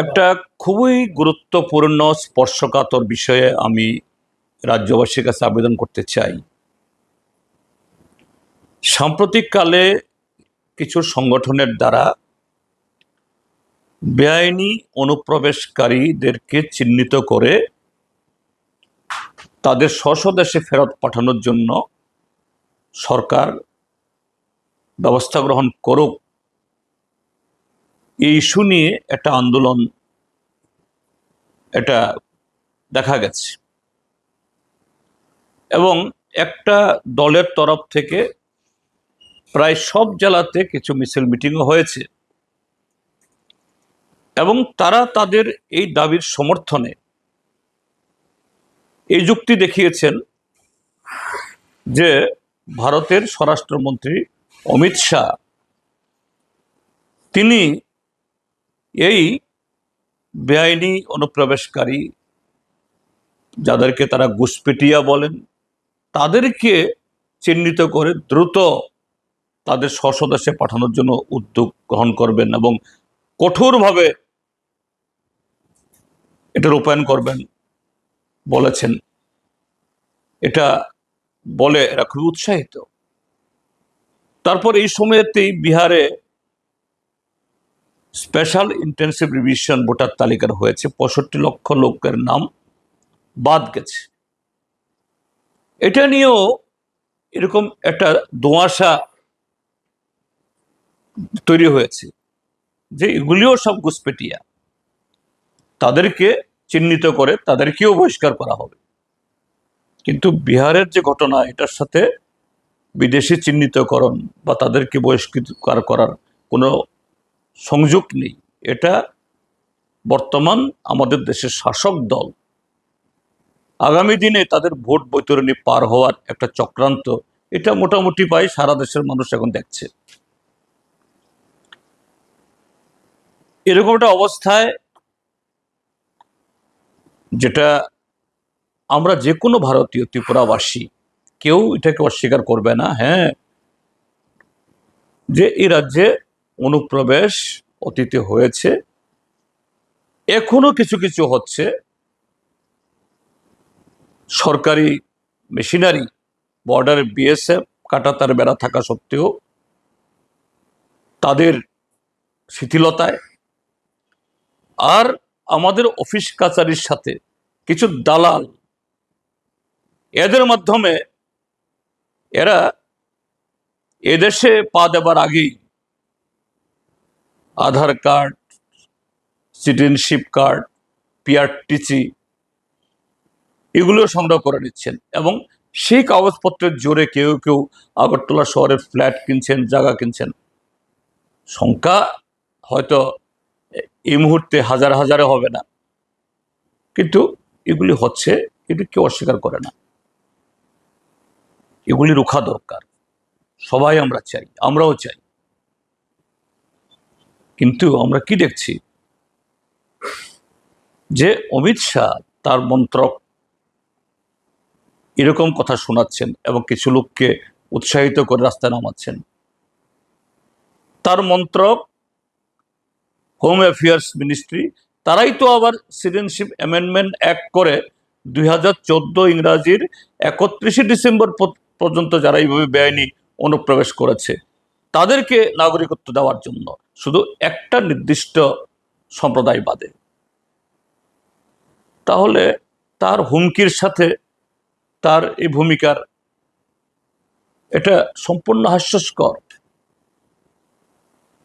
একটা খুবই গুরুত্বপূর্ণ স্পর্শকাতর বিষয়ে আমি রাজ্যবাসীর কাছে আবেদন করতে চাই। সাম্প্রতিককালে কিছু সংগঠনের দ্বারা বেআইনি অনুপ্রবেশকারীদেরকে চিহ্নিত করে তাদের স্বদেশে ফেরত পাঠানোর জন্য সরকার ব্যবস্থা গ্রহণ করুক, এই ইস্যু নিয়ে একটা আন্দোলন এটা দেখা গেছে এবং একটা দলের তরফ থেকে প্রায় সব জেলাতে কিছু মিছিল মিটিংও হয়েছে এবং তারা তাদের এই দাবির সমর্থনে এই যুক্তি দেখিয়েছেন যে ভারতের স্বরাষ্ট্রমন্ত্রী অমিত শাহ তিনি এই বেআইনি অনুপ্রবেশকারী যাদেরকে তারা ঘুষপেটিয়া বলেন তাদেরকে চিহ্নিত করে দ্রুত তাদের স্বদেশে পাঠানোর জন্য উদ্যোগ গ্রহণ করবেন এবং কঠোরভাবে এটা রূপায়ণ করবেন বলেছেন। এটা বলে এরা খুবই উৎসাহিত। তারপর এই সময়তেই বিহারে স্পেশাল ইন্টেন্সিভ রিভিশন ভোটার তালিকার হয়েছে, 65 লক্ষ লোকের নাম বাদ গেছে। এটা নিয়েও এরকম একটা ধোঁয়াশা তৈরি হয়েছে যে এগুলিও সব ঘুষপেটিয়া, তাদেরকে চিহ্নিত করে তাদেরকেও বহিষ্কার করা হবে। কিন্তু বিহারের যে ঘটনা, এটার সাথে বিদেশি চিহ্নিতকরণ বা তাদেরকে বহিষ্কার করার কোনো সংযোগ নেই। এটা বর্তমান আমাদের দেশের শাসক দল আগামী দিনে তাদের ভোট বৈতরণী পার হওয়ার একটা চক্রান্ত, এটা মোটামুটি পাই সারা দেশের মানুষ এখন দেখছে। এরকম একটা অবস্থায় যেটা আমরা যে কোনো ভারতীয় ত্রিপুরাবাসী কেউ এটাকে অস্বীকার করবে না, হ্যাঁ, যে এই রাজ্যে অনুপ্রবেশ অতীতে হয়েছে, এখনো কিছু কিছু হচ্ছে। সরকারি মেশিনারি, বর্ডারে বিএসএফ কাঁটাতার বেড়া থাকা সত্ত্বেও তাদের শিথিলতায় আর আমাদের অফিস কাছারির সাথে কিছু দালাল, এদের মাধ্যমে এরা এদেশে পা দেবার আগেই আধার কার্ড, সিটিজেনশিপ কার্ড, পিআরটিসি এগুলো সংগ্রহ করে নিচ্ছেন এবং সেই কাগজপত্রের জোরে কেউ কেউ আগরতলা শহরে ফ্ল্যাট কিনছেন, জায়গা কিনছেন। সংখ্যা হয়তো এই মুহূর্তে হাজার হাজারে হবে না, কিন্তু এগুলি হচ্ছে, এটি কেউ অস্বীকার করে না। এগুলি রোখা দরকার, সবাই আমরা চাই, আমরাও চাই। কিন্তু আমরা কি দেখছি যে অমিত শাহ তার মন্ত্রক এরকম কথা শোনাচ্ছেন এবং কিছু লোককে উৎসাহিত করে রাস্তায় নামাচ্ছেন। তার মন্ত্রক হোম অ্যাফেয়ার্স মিনিস্ট্রি, তারাই তো আবার সিটিজেনশিপ অ্যামেন্ডমেন্ট অ্যাক্ট করে 2014 ইংরাজির 31শে ডিসেম্বর পর্যন্ত যারা এইভাবে বেআইনি অনুপ্রবেশ করেছে তাদেরকে নাগরিকত্ব দেওয়ার জন্য, শুধু একটা নির্দিষ্ট সম্প্রদায় বাদে। তাহলে তার হুমকির সাথে তার এই ভূমিকার এটা সম্পূর্ণ হাস্যস্কর,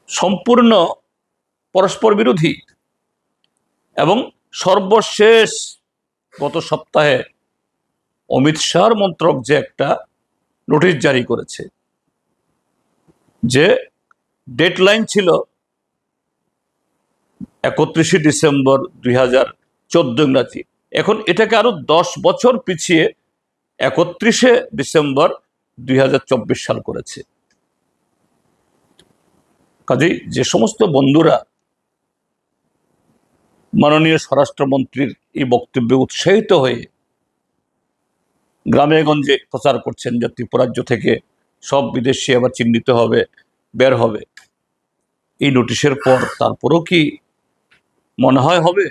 সম্পূর্ণ পরস্পর বিরোধী। এবং সর্বশেষ গত সপ্তাহে অমিত শাহর মন্ত্রক যে একটা নোটিশ জারি করেছে, যে ডেডলাইন ছিল 31শে ডিসেম্বর 2014 ইংরাজি, এখন এটাকে আরো 10 বছর পিছিয়ে 31শে ডিসেম্বর 2024 সাল করেছে। কাজেই যে সমস্ত বন্ধুরা মাননীয় স্বরাষ্ট্রমন্ত্রীর এই বক্তব্যে উৎসাহিত হয়ে গ্রামে গঞ্জে প্রচার করছেন যে ত্রিপুরাজ্য থেকে সব বিদেশি আবার চিহ্নিত হবে, বের হবে, এই নোটিশের পর তারপরও কি মনে হয় হবে?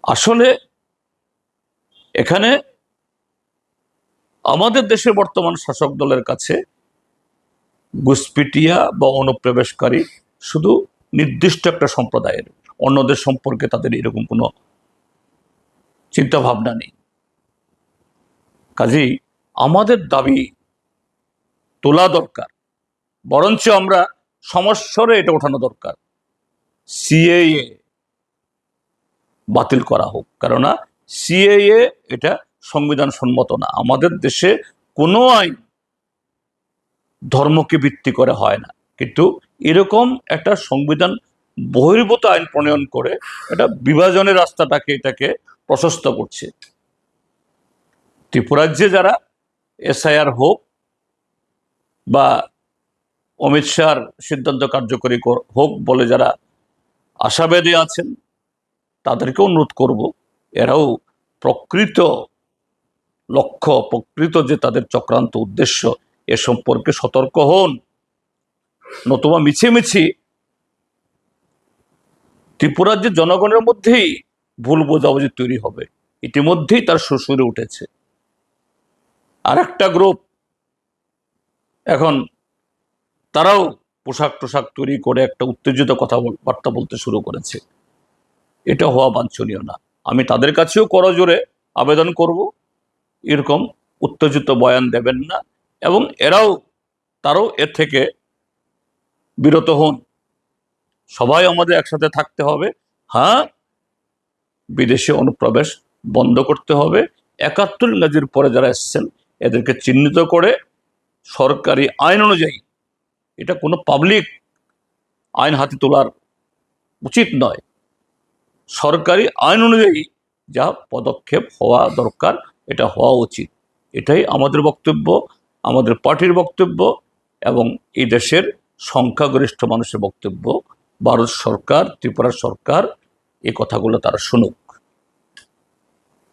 আসলে এখানে আমাদের দেশের বর্তমান শাসক দলের কাছে ঘুষপেটিয়া বা অনুপ্রবেশকারী শুধু নির্দিষ্ট একটা সম্প্রদায়ের, অন্যদের সম্পর্কে তাদের এরকম কোনো চিন্তা ভাবনা নেই। কাজেই আমাদের দাবি তোলা দরকার, বরঞ্চ আমরা সমস্যারে এটা ওঠানো দরকার, সিএএ বাতিল করা হোক। কেননা সিএএ এটা সংবিধান সম্মত না। আমাদের দেশে কোনো আইন ধর্মকে ভিত্তি করে হয় না, কিন্তু এরকম একটা সংবিধান বহির্ভূত আইন প্রণয়ন করে এটা বিভাজনের রাস্তাটাকে এটাকে প্রশস্ত করছে। ত্রিপুরাজ্যে যারা এসআইআর হোক বা অমিত শাহর সিদ্ধান্ত কার্যকরী হোক বলে যারা আশাবাদী আছেন, তাদেরকে অনুরোধ করব, এরাও প্রকৃত লক্ষ্য, প্রকৃত যে তাদের চক্রান্ত উদ্দেশ্য এ সম্পর্কে সতর্ক হন, নতুবা মিছিমিছি ত্রিপুরাজ্যের জনগণের মধ্যেই ভুল বোঝাবুঝি তৈরি হবে। ইতিমধ্যেই তার শ্বশুরে উঠেছে। আর একটা গ্রুপ এখন তারাও পোশাক টোশাক তৈরি করে একটা উত্তেজিত কথাবার্তা বলতে শুরু করেছে। এটা হওয়া বাঞ্ছনীয় না। আমি তাদের কাছেও করজোরে আবেদন করব, এরকম উত্তেজিত বয়ান দেবেন না, এবং তারাও এর থেকে বিরত হন। সবাই আমাদের একসাথে থাকতে হবে। হ্যাঁ, বিদেশে অনুপ্রবেশ বন্ধ করতে হবে। ৭১ ইংরেজির পরে যারা এসছেন এদেরকে চিহ্নিত করে সরকারি আইন অনুযায়ী, এটা কোনো পাবলিক আইন হাতে তোলার উচিত নয়, সরকারি আইন অনুযায়ী যা পদক্ষেপ হওয়া দরকার এটা হওয়া উচিত। এটাই আমাদের বক্তব্য, আমাদের পার্টির বক্তব্য, এবং এই দেশের সংখ্যাগরিষ্ঠ মানুষের বক্তব্য। ভারত সরকার, ত্রিপুরা সরকার এই কথাগুলো তারা শুনুক।